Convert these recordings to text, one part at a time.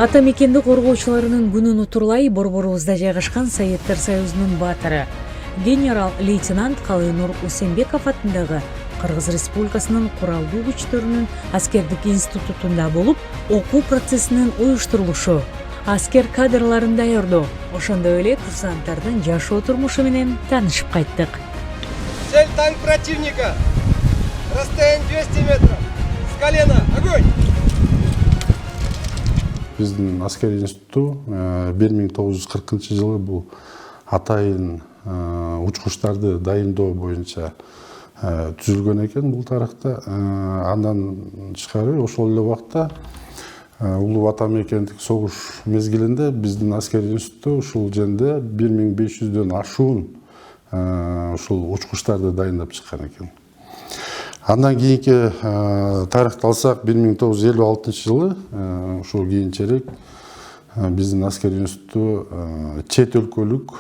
Ата мекенди коргоочуларынын күнүн утурлай борборубузда жайгашкан Советтер Союзунун баатыры генерал-лейтенант Калыйнур Усенбеков атындагы Кыргыз Республикасынын куралдуу күчтөрүнүн аскердик институтунда болуп, окуу процессинин уюштурулушу, аскер кадрларын даярдоо, ошондой эле курсанттардын жашоо турмушу менен таанышып кайттык. Цель танк противника. Расстояние 200 метров. С колена. Огонь! Биздин аскер институту 1940 жылы бул атайын учкучтарды дайындоо боюнча түзүлгөн экен бул тарыхта. Андан тышкары ошол эле убакта улуу ата мекендик согуш мезгилинде биздин аскер институту ушул жерде 1500дөн ашуун ушул учкучтарды дайындап чыккан экен. Андан кийинки тарыхты алсак 1956 жылы ушул кийинчерээк биздин аскер институту чет өлкөлүк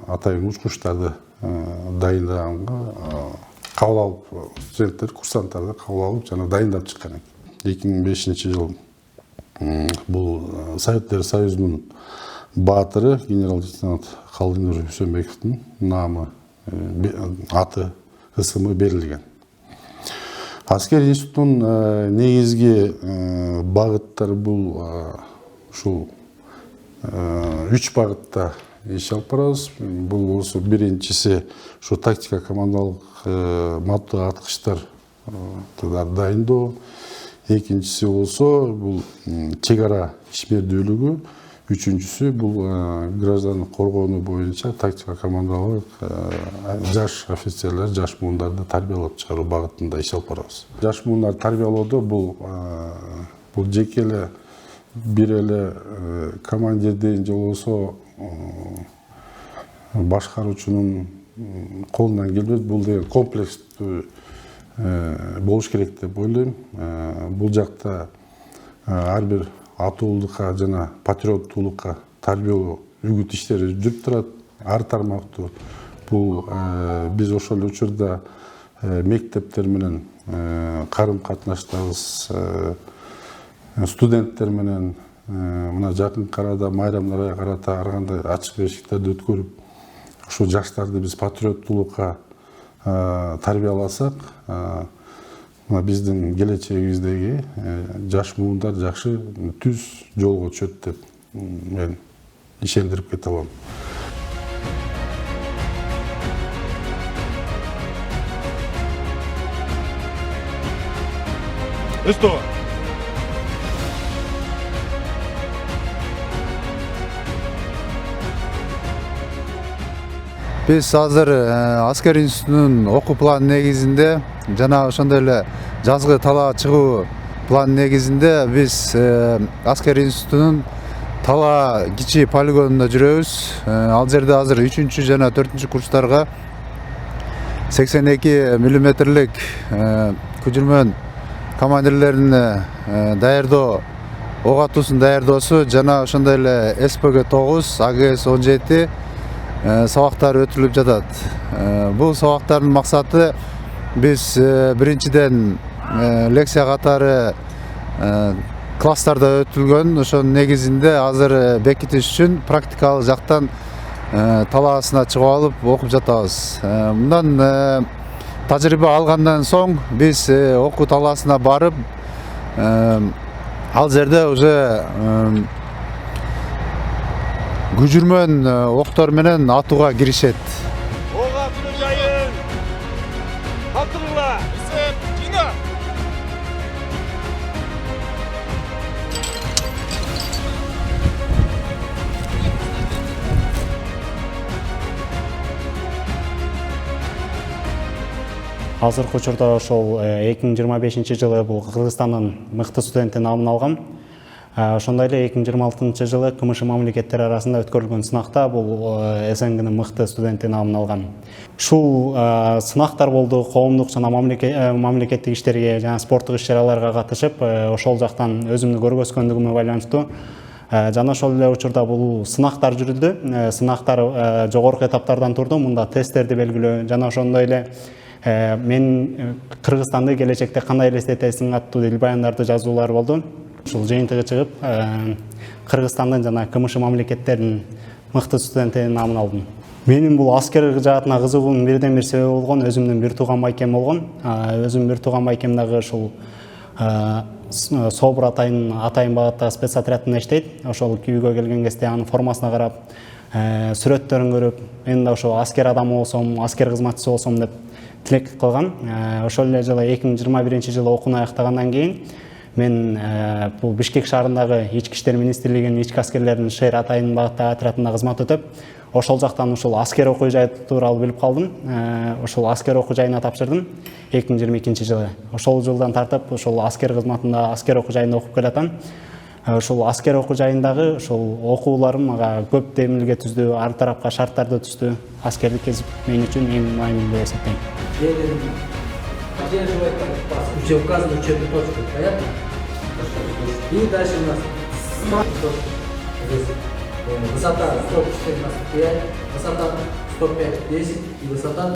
атайын учкучтарды дайындаганга кабыл алып, студенттер, курсанттарды кабыл алып жана дайындап чыккан экен. 2005 жыл бул Советтер Союзунун баатыры генерал-лейтенант Калыйнур Усенбековдун наамы, аты, ысымы берилген. Аскер институтунун негизги багыттары бул ушул 3 багытта иш алып барабыз. Бул болсо биринчиси ушу тактика командалык маттуу аткычтар дайындоо. Экинчиси болсо бул чек ара ишмердүүлүгү. Үчүнчүсү бул граждан коргонуу боюнча тактика командалык жаш офицерлер, жаш муундарды тарбиялап чыгаруу багытында иш алып барабыз. Жаш муундарды тарбиялоодо бул жеке эле бир эле командирдин же болбосо башкаруучунун колунан келбейт. Бул деген комплекстүү болуш керек деп ойлойм. Бул жакта ар бир атуулукка жана патриоттуулукка тарбиялоо үгүт иштери жүрүп турат. Ар тармактуу бул биз ошол эле учурда мектептер менен карым катнаштабыз, студенттер менен мына жакынкы арада майрамдарга карата ар кандай ачык эшиктерди өткөрүп, ушул жаштарды биз патриоттуулукка тарбияласак, мына биздин келечегибиздеги жаш муундар жакшы түз жолго түшөт деп мен ишендирип кете алам. Что? Биз азыр аскер институтунун окуу планы негизинде жана ошондой эле жазгы талаа чыгуу планы негизинде биз аскер институтунун талаа кичи полигонунда жүрөбүз. Ал жерде азыр 3 жана 4 курстарга 82 мм күжүрмөн командирлерин даярдоо, ок атуусун даярдоосу жана ошондой эле СПГ-9, АГС-17 сабактар өтүлүп жатат. Бул сабактардын максаты биз биринчиден лекция катары класстарда өтүлгөн, ошонун негизинде азыр бекитиш үчүн практикалык жактан талаасына чыгып алып окуп жатабыз. Мындан тажрыйба алгандан соң биз окуу талаасына барып, ал жерде уже күжүрмөн октор менен атууга киришет. Ок атуу жайын. Калтырыңла. Эсеп, жиңа. Азыркы учурда ошол 2025 жылы бул Кыргызстандын мыкты студенти наамын алгам. Ошондой эле 2026 жылы КМШ мамлекеттер арасында өткөрүлгөн сынакта бул СНГнын мыкты студенти наамын алгам. Ушул сынактар болду, коомдук жана мамлекеттик иштерге жана спорттук иш-чараларга катышып, ошол жактан өзүмдү көргөзгөндүгүмө байланыштуу. Жана ошол эле учурда бул сынактар жүрүлдү. Сынактар жогорку этаптардан турду. Мында тесттерди белгилөө жана ошондой эле мен Кыргызстанды келечекте кандай элестетесиң аттуу дил баяндарды жазуулар болду. ушул жыйынтыгы чыгып, Кыргызстандын жана КМШ мамлекеттеринин мыкты студенти намын алдым. Менин бул аскер жаатына кызыгуумдун бирден бир себеби болгон өзүмдүн бир тууган байкем болгон. Өзүмдүн бир тууган байкем дагы ушул СОБР атайын багыттагы спецотрядында иштейт. Ошол үйгө келген кезде анын формасына карап, сүрөттөрүн көрүп, мен да ошол аскер адамы болсом, аскер кызматчысы болсом деп тилек кылган. Ошол эле жылы 2021-жылы окууну аяктагандан кийин мен бул Бишкек шаарындагы Ички иштер министрлигинин ички аскерлеринин ШЭР атайын багыттагы отрядында кызмат өтөп, ошол жактан ушул аскер окуу жай тууралуу билип калдым. Ошол аскер окуу жайына тапшырдым 2022-жылы. Ошол жылдан тартып ошол аскер кызматында, аскер окуу жайында окуп келатам. Ошол аскер окуу жайындагы ошол окууларым мага көп демилге түздү, ар тарапка шарттарды түздү. Аскерлик кезип мен үчүн эң маанилүү деп эсептейм. Поддерживает все указанные учебные точки, понятно? И дальше у нас смарт высота 114,5, высота 105,10 и высота